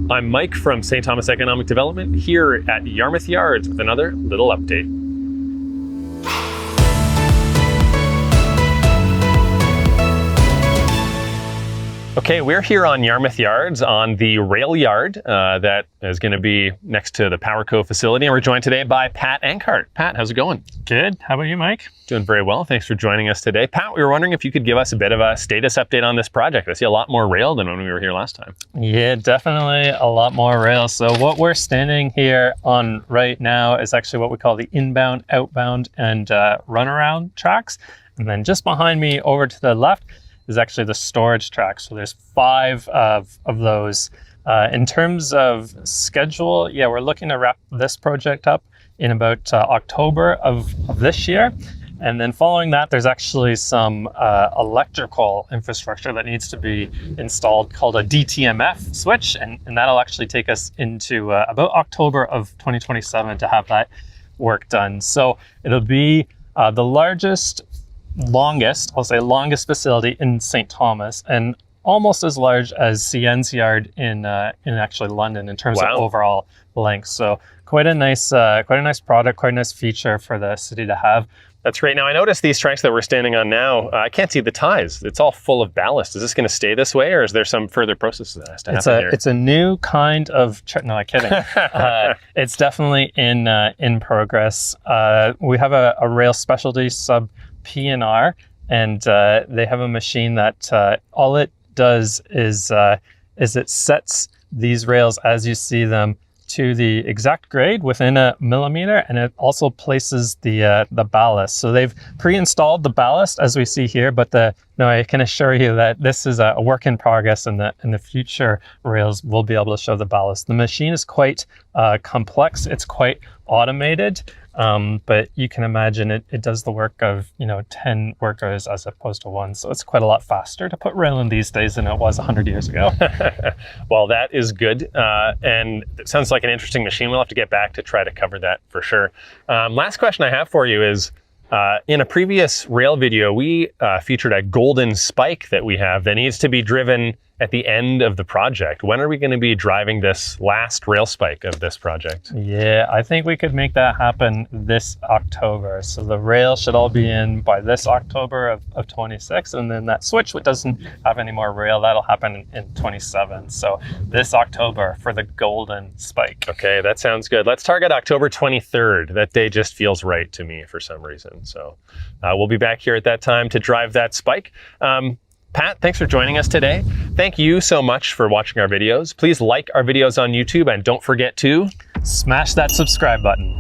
I'm Mike from St. Thomas Economic Development here at Yarmouth Yards with another little update. Okay, we're here on Yarmouth Yards on the rail yard that is going to be next to the PowerCo facility, and we're joined today by Pat Anckaert. Pat, how's it going? Good. How about you, Mike? Doing very well. Thanks for joining us today. Pat, we were wondering if you could give us a bit of a status update on this project. I see a lot more rail than when we were here last time. Yeah, definitely a lot more rail. So what we're standing here on right now is actually what we call the inbound, outbound, and runaround tracks. And then just behind me over to the left is actually the storage track. So there's 5 of those. In terms of schedule, yeah, we're looking to wrap this project up in about October of this year. And then following that, there's actually some electrical infrastructure that needs to be installed called a DTMF switch. And that'll actually take us into about October of 2027 to have that work done. So it'll be the longest facility in St. Thomas, and almost as large as CN's yard in actually London in terms of overall length. So quite a nice product, quite a nice feature for the city to have. That's great. Now I noticed these tracks that we're standing on now, I can't see the ties. It's all full of ballast. Is this going to stay this way, or is there some further process that has to happen here? It's a new kind of, no, I'm kidding. It's definitely in progress. We have a rail specialty sub P&R, and they have a machine that all it does is it sets these rails as you see them to the exact grade within a millimeter, and it also places the ballast. So they've pre-installed the ballast as we see here, but I can assure you that this is a work in progress, and the future rails will be able to show the ballast. The machine is quite complex. It's quite automated. But you can imagine it does the work of 10 workers as opposed to 1. So it's quite a lot faster to put rail in these days than it was 100 years ago. Well, that is good. And it sounds like an interesting machine. We'll have to get back to try to cover that for sure. Last question I have for you is, in a previous rail video, we featured a golden spike that we have that needs to be driven at the end of the project. When are we going to be driving this last rail spike of this project? Yeah, I think we could make that happen this October. So the rail should all be in by this October of 26, and then that switch, which doesn't have any more rail, that'll happen in 27. So this October for the golden spike. Okay, that sounds good. Let's target October 23rd. That day just feels right to me for some reason. So we'll be back here at that time to drive that spike. Pat, thanks for joining us today. Thank you so much for watching our videos. Please like our videos on YouTube, and don't forget to smash that subscribe button.